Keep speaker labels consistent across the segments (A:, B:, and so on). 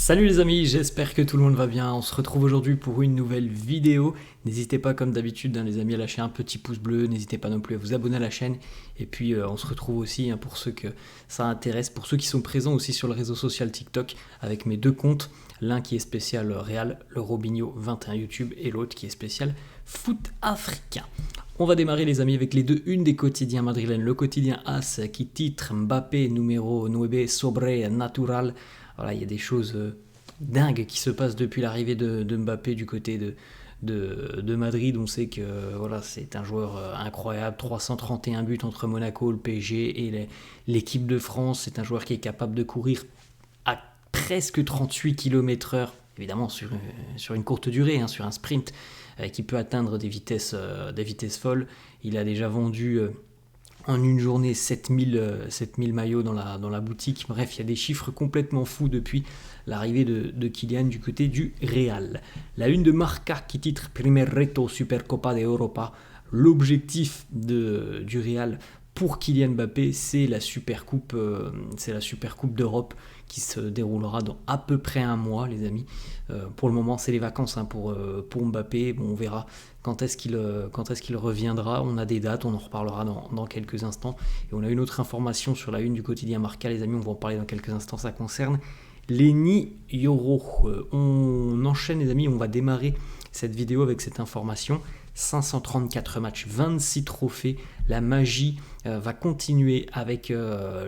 A: Salut les amis, j'espère que tout le monde va bien. On se retrouve aujourd'hui pour une nouvelle vidéo. N'hésitez pas comme d'habitude les amis à lâcher un petit pouce bleu, n'hésitez pas non plus à vous abonner à la chaîne. Et puis on se retrouve aussi pour ceux que ça intéresse, pour ceux qui sont présents aussi sur le réseau social TikTok avec mes deux comptes. L'un qui est spécial Real, le Robinho 21 YouTube et l'autre qui est spécial foot africain. On va démarrer les amis avec les deux unes des quotidiens madrilènes. Le quotidien AS qui titre Mbappé numéro 9 sobre natural. Voilà, il y a des choses dingues qui se passent depuis l'arrivée de Mbappé du côté de Madrid. On sait que voilà, c'est un joueur incroyable, 331 buts entre Monaco, le PSG et l'équipe de France. C'est un joueur qui est capable de courir à presque 38 km/h, évidemment sur une courte durée, sur un sprint, qui peut atteindre des vitesses folles. Il a déjà vendu en une journée 7000 maillots dans la boutique. Bref, il y a des chiffres complètement fous depuis l'arrivée de Kylian du côté du Real. La une de Marca qui titre Primer reto Supercopa de Europa. L'objectif du Real pour Kylian Mbappé, c'est la Supercoupe d'Europe qui se déroulera dans à peu près un mois, les amis. Pour le moment, c'est les vacances pour Mbappé. Bon, on verra quand est-ce qu'il reviendra. On a des dates, on en reparlera dans quelques instants. Et on a une autre information sur la une du quotidien Marca, les amis, on va en parler dans quelques instants. Ça concerne Lenny Yoro. On enchaîne, les amis, on va démarrer cette vidéo avec cette information. 534 matchs, 26 trophées. La magie va continuer avec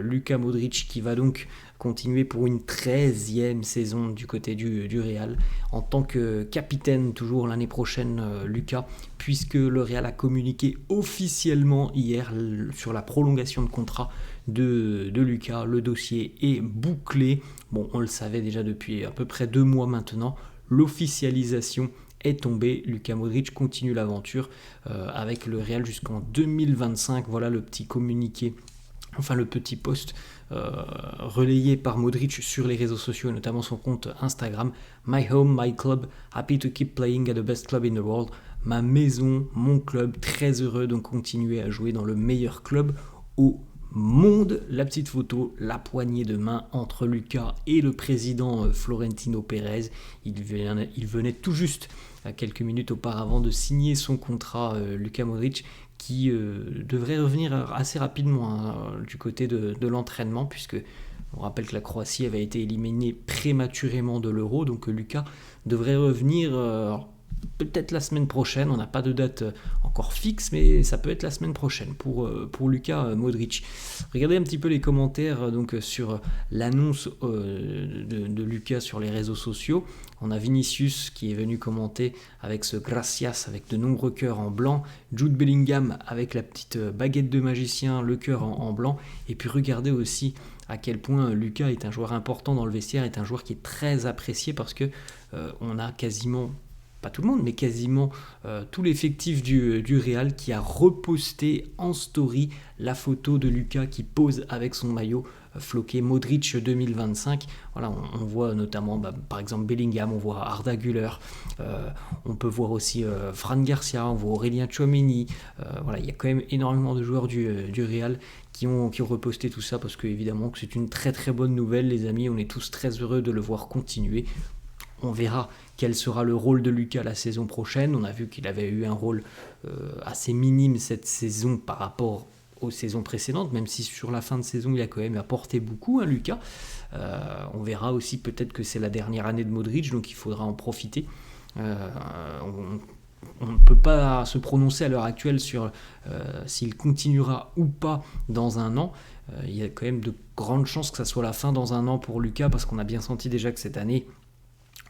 A: Luka Modric qui va donc continuer pour une 13e saison du côté du Real en tant que capitaine toujours l'année prochaine, Luka, puisque le Real a communiqué officiellement hier sur la prolongation de contrat de Luka. Le dossier est bouclé. Bon, on le savait déjà depuis à peu près 2 mois maintenant. L'officialisation est tombé. Luka Modric continue l'aventure avec le Real jusqu'en 2025. Voilà le petit communiqué, enfin le petit post relayé par Modric sur les réseaux sociaux, et notamment son compte Instagram. My home, my club, happy to keep playing at the best club in the world. Ma maison, mon club, très heureux de continuer à jouer dans le meilleur club au monde. La petite photo, la poignée de main entre Luka et le président Florentino Pérez. Il venait tout juste, quelques minutes auparavant, de signer son contrat, Luka Modric, qui devrait revenir assez rapidement du côté de l'entraînement, puisque on rappelle que la Croatie avait été éliminée prématurément de l'Euro, donc Luka devrait revenir peut-être la semaine prochaine. On n'a pas de date encore fixe, mais ça peut être la semaine prochaine pour Luka Modric. Regardez un petit peu les commentaires donc sur l'annonce de Luka sur les réseaux sociaux. On a Vinicius qui est venu commenter avec ce gracias, avec de nombreux cœurs en blanc. Jude Bellingham avec la petite baguette de magicien, le cœur en blanc. Et puis regardez aussi à quel point Luka est un joueur important dans le vestiaire, est un joueur qui est très apprécié parce que on a quasiment, pas tout le monde, mais quasiment tout l'effectif du Real qui a reposté en story la photo de Luka qui pose avec son maillot floqué Modric 2025. Voilà, on voit notamment par exemple Bellingham, on voit Arda Güler, on peut voir aussi Fran Garcia, on voit Aurélien Tchouaméni. Voilà, il y a quand même énormément de joueurs du Real qui ont reposté tout ça parce que évidemment que c'est une très très bonne nouvelle, les amis. On est tous très heureux de le voir continuer. On verra quel sera le rôle de Luka la saison prochaine. On a vu qu'il avait eu un rôle assez minime cette saison par rapport aux saisons précédentes, même si sur la fin de saison il a quand même apporté beaucoup, Luka. On verra aussi, peut-être que c'est la dernière année de Modric, donc il faudra en profiter. On ne peut pas se prononcer à l'heure actuelle sur s'il continuera ou pas dans un an. Il y a quand même de grandes chances que ça soit la fin dans un an pour Luka, parce qu'on a bien senti déjà que cette année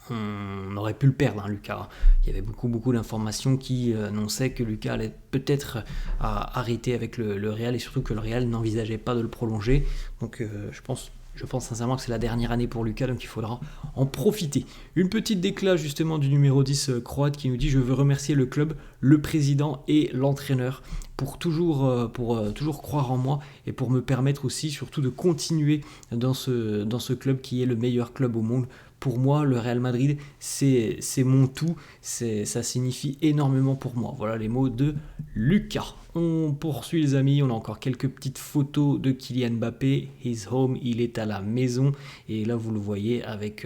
A: on aurait pu le perdre, Luka. Il y avait beaucoup d'informations qui annonçaient que Luka allait peut-être arrêter avec le Real, et surtout que le Real n'envisageait pas de le prolonger. Donc je pense sincèrement que c'est la dernière année pour Luka, donc il faudra en profiter. Une petite déclat justement du numéro 10 croate qui nous dit: je veux remercier le club, le président et l'entraîneur pour toujours croire en moi et pour me permettre aussi surtout de continuer dans ce club qui est le meilleur club au monde pour moi, le Real Madrid, c'est mon tout, ça signifie énormément pour moi. Voilà les mots de Lucas. On poursuit les amis, on a encore quelques petites photos de Kylian Mbappé. His home, il est à la maison. Et là, vous le voyez avec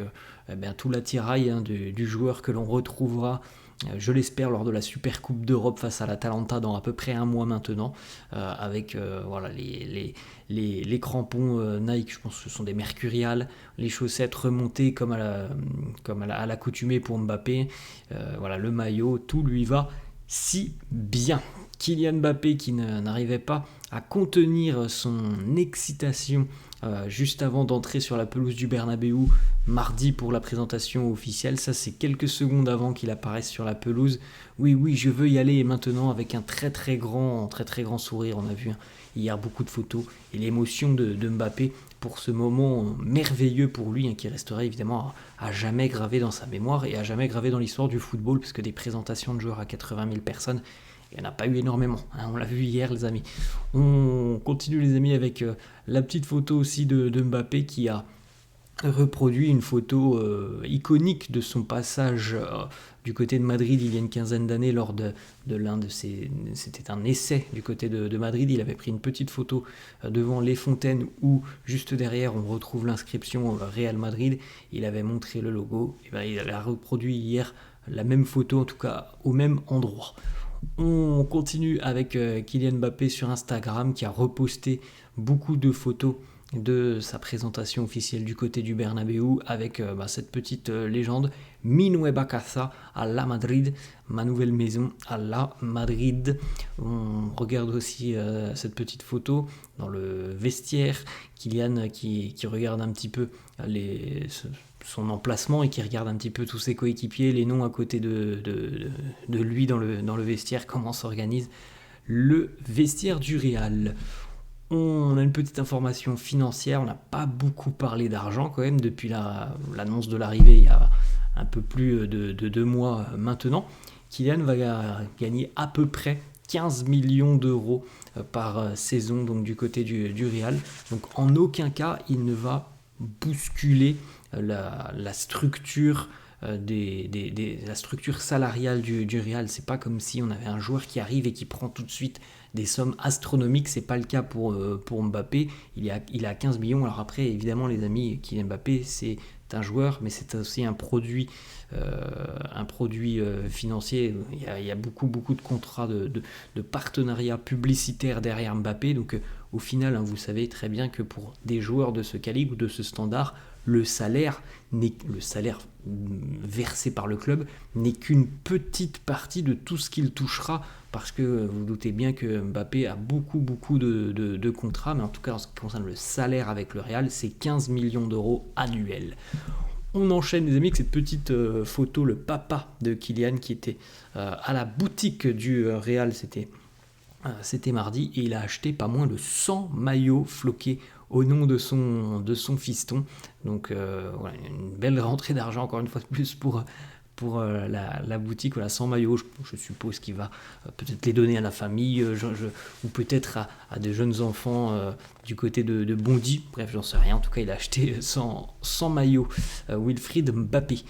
A: tout l'attirail du joueur que l'on retrouvera, je l'espère, lors de la Super Coupe d'Europe face à l'Atalanta dans à peu près un mois maintenant, avec voilà, les crampons Nike, je pense que ce sont des Mercurial, les chaussettes remontées comme à l'accoutumée pour Mbappé, voilà, le maillot, tout lui va si bien. Kylian Mbappé qui n'arrivait pas à contenir son excitation juste avant d'entrer sur la pelouse du Bernabéu mardi pour la présentation officielle. Ça, c'est quelques secondes avant qu'il apparaisse sur la pelouse. Oui, je veux y aller, et maintenant avec un très très grand sourire. On a vu hier beaucoup de photos et l'émotion de Mbappé pour ce moment merveilleux pour lui, qui restera évidemment à jamais gravé dans sa mémoire et à jamais gravé dans l'histoire du football, puisque des présentations de joueurs à 80 000 personnes, il n'y en a pas eu énormément, on l'a vu hier les amis. On continue les amis avec la petite photo aussi de Mbappé qui a reproduit une photo iconique de son passage du côté de Madrid il y a une quinzaine d'années lors de l'un de ses... C'était un essai du côté de Madrid, il avait pris une petite photo devant les fontaines où juste derrière on retrouve l'inscription Real Madrid, il avait montré le logo, et il a reproduit hier la même photo, en tout cas au même endroit. On continue avec Kylian Mbappé sur Instagram qui a reposté beaucoup de photos de sa présentation officielle du côté du Bernabéu avec cette petite légende: Mi nueva casa à la Madrid, ma nouvelle maison à la Madrid. On regarde aussi cette petite photo dans le vestiaire, Kylian qui regarde un petit peu son emplacement et qui regarde un petit peu tous ses coéquipiers, les noms à côté de lui dans le vestiaire, comment s'organise le vestiaire du Real. On a une petite information financière, on n'a pas beaucoup parlé d'argent quand même depuis l'annonce de l'arrivée il y a un peu plus de 2 mois maintenant. Kylian va gagner à peu près 15 millions d'euros par saison donc du côté du Real. Donc en aucun cas il ne va bousculer la structure la structure salariale du Real. C'est pas comme si on avait un joueur qui arrive et qui prend tout de suite des sommes astronomiques. C'est pas le cas pour Mbappé. Il a 15 millions. Alors après, évidemment, les amis, Kylian Mbappé, c'est un joueur, mais c'est aussi un produit financier. Il y a beaucoup de contrats de partenariat publicitaire derrière Mbappé. Donc au final, vous savez très bien que pour des joueurs de ce calibre ou de ce standard, le salaire versé par le club n'est qu'une petite partie de tout ce qu'il touchera, parce que vous doutez bien que Mbappé a beaucoup de contrats, mais en tout cas en ce qui concerne le salaire avec le Real, c'est 15 millions d'euros annuels. On enchaîne les amis avec cette petite photo, le papa de Kylian qui était à la boutique du Real, c'était mardi, et il a acheté pas moins de 100 maillots floqués au nom de son fiston. Donc voilà, une belle rentrée d'argent encore une fois de plus pour la boutique. Voilà, 100 maillots, je suppose qu'il va peut-être les donner à la famille, ou peut-être à des jeunes enfants du côté de Bondy. Bref, j'en sais rien. En tout cas, il a acheté 100 maillots. Wilfried Mbappé.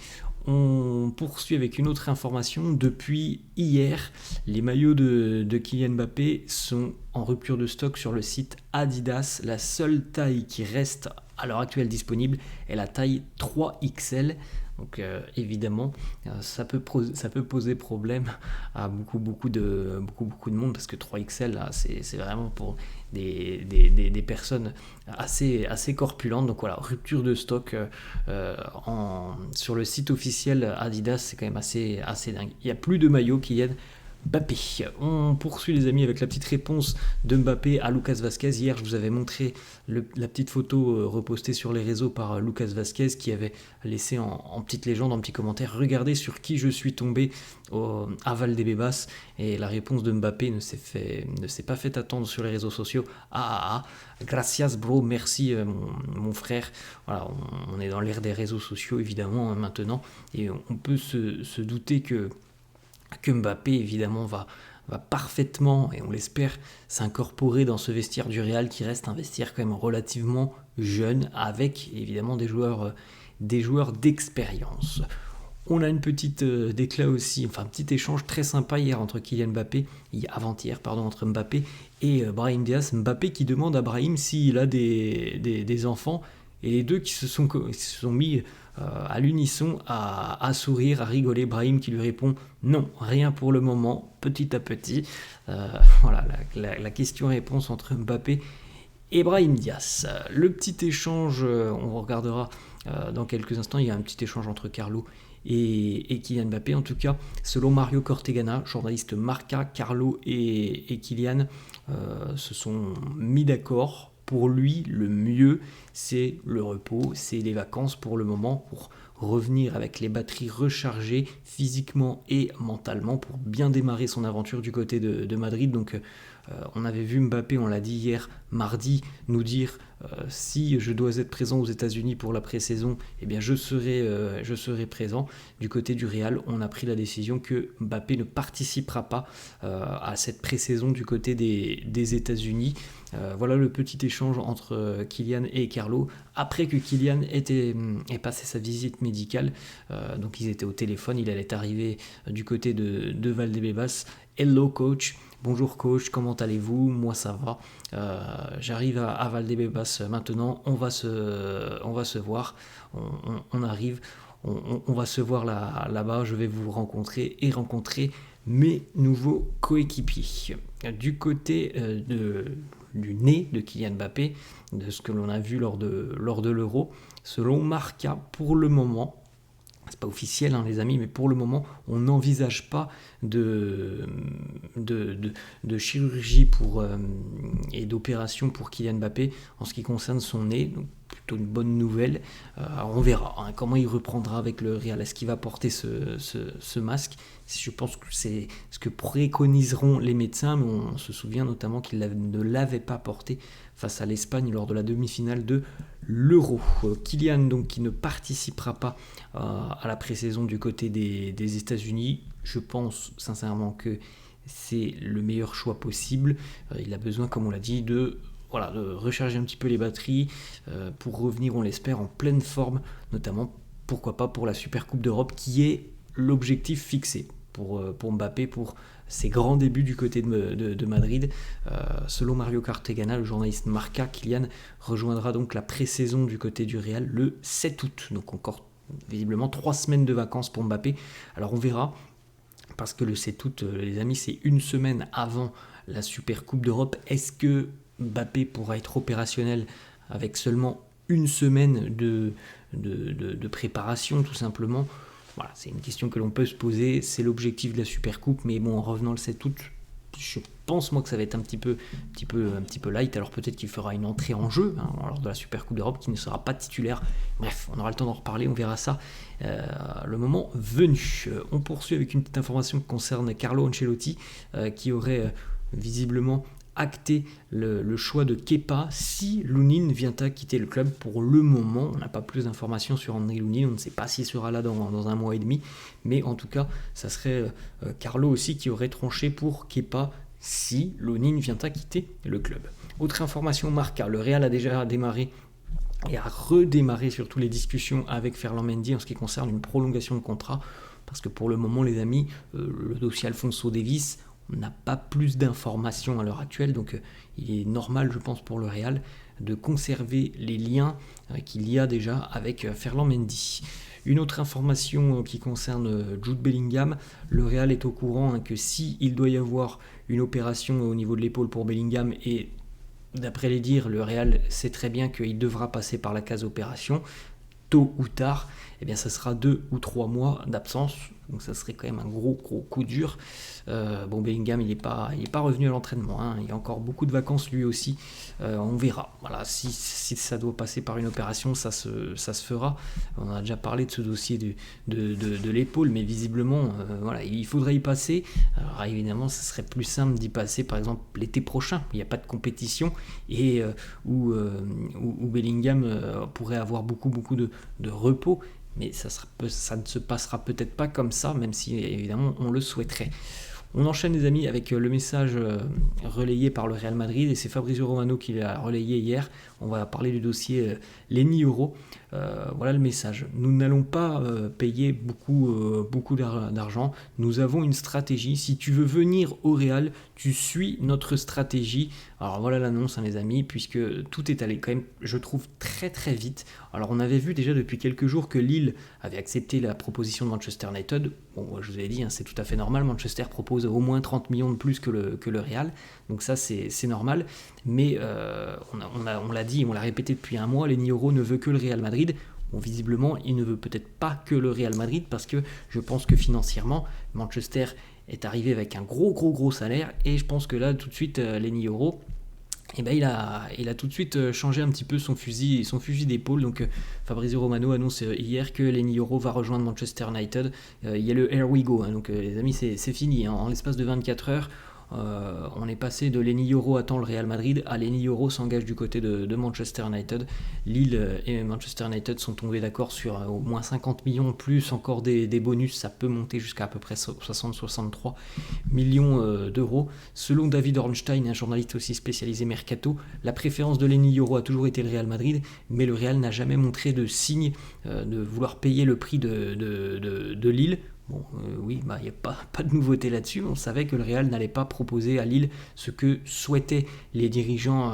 A: On poursuit avec une autre information. Depuis hier, les maillots de Kylian Mbappé sont en rupture de stock sur le site Adidas. La seule taille qui reste à l'heure actuelle disponible est la taille 3XL. Donc évidemment, ça peut poser problème à beaucoup de monde, parce que 3XL, là, c'est vraiment pour des personnes assez corpulentes. Donc voilà, rupture de stock sur le site officiel Adidas, c'est quand même assez dingue. Il n'y a plus de maillots qui viennent Mbappé. On poursuit les amis avec la petite réponse de Mbappé à Lucas Vazquez. Hier je vous avais montré la petite photo repostée sur les réseaux par Lucas Vazquez, qui avait laissé en petite légende, en petit commentaire: regardez sur qui je suis tombé à Valdebebas. Et la réponse de Mbappé ne s'est pas fait attendre sur les réseaux sociaux. Gracias bro, merci mon frère. Voilà, on est dans l'ère des réseaux sociaux évidemment maintenant, et on peut se douter que Mbappé évidemment va parfaitement, et on l'espère, s'incorporer dans ce vestiaire du Real, qui reste un vestiaire quand même relativement jeune, avec évidemment des joueurs des joueurs d'expérience. On a une petite déclat aussi, enfin un petit échange très sympa hier entre Kylian Mbappé, avant-hier pardon, entre Mbappé et Brahim Diaz. Mbappé qui demande à Brahim s'il a des enfants, et les deux qui se sont mis à l'unisson à sourire, à rigoler. Brahim qui lui répond non, rien pour le moment, petit à petit. Voilà la question-réponse entre Mbappé et Brahim Diaz. Le petit échange, on regardera dans quelques instants, il y a un petit échange entre Carlo et Kylian Mbappé. En tout cas, selon Mario Cortegana, journaliste Marca, Carlo et Kylian se sont mis d'accord. Pour lui, le mieux, c'est le repos, c'est les vacances pour le moment, pour revenir avec les batteries rechargées physiquement et mentalement, pour bien démarrer son aventure du côté de Madrid. Donc on avait vu Mbappé, on l'a dit hier, mardi, nous dire si je dois être présent aux États-Unis pour la pré-saison, eh bien je serai présent. Du côté du Real, on a pris la décision que Mbappé ne participera pas à cette pré-saison du côté des États-Unis. Voilà le petit échange entre Kylian et Carlo après que Kylian ait passé sa visite médicale. Donc ils étaient au téléphone, il allait arriver du côté de Valdebebas. Hello coach, bonjour coach, comment allez-vous? Moi ça va. J'arrive à Valdebebas maintenant, on va se voir, on arrive, on va se voir là-bas, je vais vous rencontrer et rencontrer mes nouveaux coéquipiers. Du côté du nez de Kylian Mbappé, de ce que l'on a vu lors de l'Euro, selon Marca, pour le moment, c'est pas officiel les amis, mais pour le moment, on n'envisage pas de chirurgie et d'opération pour Kylian Mbappé en ce qui concerne son nez. Donc plutôt une bonne nouvelle. Alors on verra comment il reprendra avec le Real. Est-ce qu'il va porter ce masque? Je pense que c'est ce que préconiseront les médecins, mais on se souvient notamment qu'il ne l'avait pas porté face à l'Espagne lors de la demi-finale de l'Euro. Kylian donc qui ne participera pas à la pré-saison du côté des États-Unis. Je pense sincèrement que c'est le meilleur choix possible. Il a besoin, comme on l'a dit, de recharger un petit peu les batteries pour revenir, on l'espère, en pleine forme, notamment, pourquoi pas, pour la Super Coupe d'Europe qui est l'objectif fixé pour Mbappé, pour ses grands débuts du côté de Madrid. Selon Mario Cortegana, le journaliste Marca, Kylian rejoindra donc la pré-saison du côté du Real le 7 août, donc encore visiblement 3 semaines de vacances pour Mbappé. Alors on verra, parce que le 7 août, les amis, c'est une semaine avant la Super Coupe d'Europe. Est-ce que Mbappé pourra être opérationnel avec seulement une semaine de préparation, tout simplement? Voilà, c'est une question que l'on peut se poser. C'est l'objectif de la Super Coupe, mais bon, en revenant le 7 août, je pense moi que ça va être un petit peu light. Alors peut-être qu'il fera une entrée en jeu lors de la Super Coupe d'Europe, qui ne sera pas titulaire. Bref, on aura le temps d'en reparler, on verra ça le moment venu. On poursuit avec une petite information qui concerne Carlo Ancelotti, qui aurait visiblement acté le choix de Kepa si Lunin vient à quitter le club. Pour le moment, on n'a pas plus d'informations sur André Lunin, on ne sait pas s'il sera là dans un mois et demi, mais en tout cas, ça serait Carlo aussi qui aurait tranché pour Kepa si Lunin vient à quitter le club. Autre information, Marca, le Real a déjà démarré et a redémarré surtout les discussions avec Ferland Mendy en ce qui concerne une prolongation de contrat, parce que pour le moment, les amis, le dossier Alphonso Davies, on n'a pas plus d'informations à l'heure actuelle, donc il est normal, je pense, pour le Real de conserver les liens qu'il y a déjà avec Ferland Mendy. Une autre information qui concerne Jude Bellingham, le Real est au courant que s'il doit y avoir une opération au niveau de l'épaule pour Bellingham, et d'après les dires, le Real sait très bien qu'il devra passer par la case opération, tôt ou tard, eh bien ça sera 2 ou 3 mois d'absence, donc ça serait quand même un gros coup dur. Bellingham il n'est pas revenu à l'entraînement, il y a encore beaucoup de vacances lui aussi, on verra. Voilà, si ça doit passer par une opération, ça se fera. On a déjà parlé de ce dossier de l'épaule, mais visiblement il faudrait y passer. Alors évidemment ça serait plus simple d'y passer par exemple l'été prochain, il n'y a pas de compétition, et où Bellingham pourrait avoir beaucoup de repos. Mais ça ne se passera peut-être pas comme ça, même si évidemment on le souhaiterait. On enchaîne les amis avec le message relayé par le Real Madrid, et c'est Fabrizio Romano qui l'a relayé hier. On va parler du dossier Lenny Yoro. Voilà le message. Nous n'allons pas payer beaucoup d'argent. Nous avons une stratégie. Si tu veux venir au Real, tu suis notre stratégie. Alors voilà l'annonce, les amis, puisque tout est allé quand même, je trouve, très très vite. Alors on avait vu déjà depuis quelques jours que Lille avait accepté la proposition de Manchester United. Bon, je vous avais dit, c'est tout à fait normal. Manchester propose au moins 30 millions de plus que le Real. Donc ça, c'est normal. Mais on l'a dit, on l'a répété depuis un mois, Lenny Yoro ne veut que le Real Madrid. Bon, visiblement, il ne veut peut-être pas que le Real Madrid parce que je pense que financièrement, Manchester est arrivé avec un gros salaire. Et je pense que là, tout de suite, Lenny Yoro, il a tout de suite changé un petit peu son fusil d'épaule. Donc Fabrizio Romano annonce hier que Lenny Yoro va rejoindre Manchester United. Il y a le Here We Go, donc les amis, c'est fini. En l'espace de 24 heures, on est passé de Lenny Yoro attend le Real Madrid à Lenny Yoro s'engage du côté de Manchester United. Lille et Manchester United sont tombés d'accord sur au moins 50 millions, plus encore des bonus, ça peut monter jusqu'à à peu près 60-63 millions d'euros. Selon David Ornstein, un journaliste aussi spécialisé Mercato, la préférence de Lenny Yoro a toujours été le Real Madrid, mais le Real n'a jamais montré de signe de vouloir payer le prix de Lille. Bon, oui, il n'y a pas de nouveauté là-dessus. On savait que le Real n'allait pas proposer à Lille ce que souhaitaient les dirigeants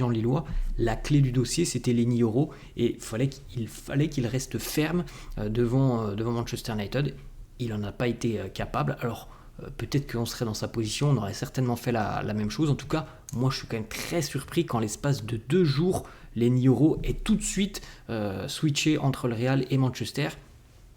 A: lillois. La clé du dossier, c'était Lenny Yoro, et il fallait qu'il reste ferme devant Manchester United. Il n'en a pas été capable. Alors, peut-être qu'on serait dans sa position, on aurait certainement fait la même chose. En tout cas, moi, je suis quand même très surpris qu'en l'espace de 2 jours, Lenny Yoro ait tout de suite switché entre le Real et Manchester.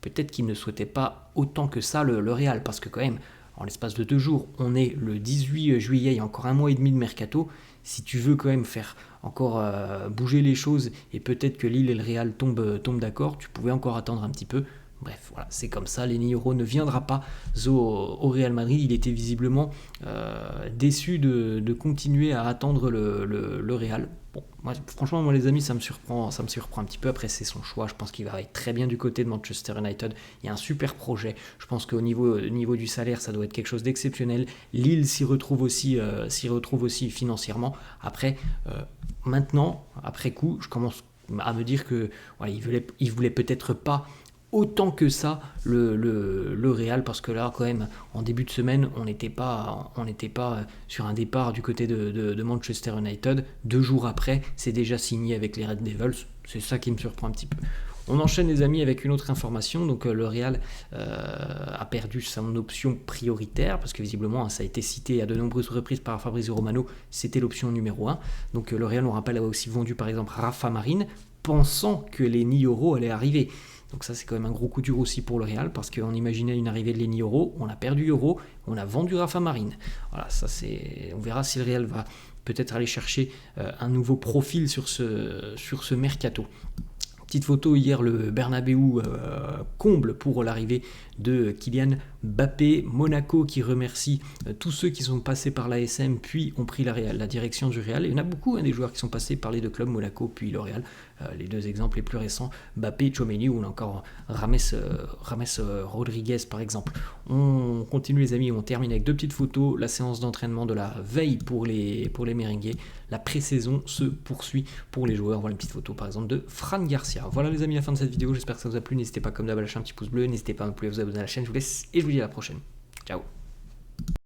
A: Peut-être qu'il ne souhaitait pas autant que ça le Real, parce que quand même, en l'espace de 2 jours, on est le 18 juillet, il y a encore 1 mois et demi de mercato. Si tu veux quand même faire encore bouger les choses, et peut-être que Lille et le Real tombent d'accord, tu pouvais encore attendre un petit peu. Bref, voilà, c'est comme ça, Lenny Yoro ne viendra pas au Real Madrid. Il était visiblement déçu de continuer à attendre le Real. Bon, franchement, les amis, ça me surprend un petit peu. Après, c'est son choix. Je pense qu'il va être très bien du côté de Manchester United. Il y a un super projet. Je pense qu'au niveau du salaire, ça doit être quelque chose d'exceptionnel. Lille s'y retrouve aussi financièrement. Après, maintenant, après coup, je commence à me dire que voilà, il voulait peut-être pas autant que ça le Real, parce que là quand même en début de semaine on n'était pas sur un départ du côté de Manchester United. 2 jours après, c'est déjà signé avec les Red Devils. C'est ça qui me surprend un petit peu. On enchaîne les amis avec une autre information. Donc le Real a perdu son option prioritaire, parce que visiblement ça a été cité à de nombreuses reprises par Fabrizio Romano, c'était l'option numéro 1. Donc le Real, on rappelle, a aussi vendu par exemple Rafa Marín, pensant que Lenny Yoro allait arriver. Donc ça, c'est quand même un gros coup dur aussi pour le Real, parce qu'on imaginait une arrivée de Lenny Yoro, on a perdu Yoro, on a vendu Rafa Marín. Voilà, on verra si le Real va peut-être aller chercher un nouveau profil sur ce mercato. Petite photo hier, le Bernabeu comble pour l'arrivée de Kylian Mbappé. Monaco qui remercie tous ceux qui sont passés par l'ASM puis ont pris la direction du Real. Il y en a beaucoup, des joueurs qui sont passés par les 2 clubs, Monaco puis le Real. Les 2 exemples les plus récents, Mbappé, Tchouaméni, ou encore Rames Rodriguez par exemple. On continue les amis, on termine avec 2 petites photos. La séance d'entraînement de la veille pour les merengues. La pré-saison se poursuit pour les joueurs. Voilà une petite photo par exemple de Fran Garcia. Voilà les amis, la fin de cette vidéo, j'espère que ça vous a plu. N'hésitez pas comme d'hab à lâcher un petit pouce bleu, n'hésitez pas non plus à vous abonner à la chaîne, je vous laisse et je vous dis à la prochaine. Ciao.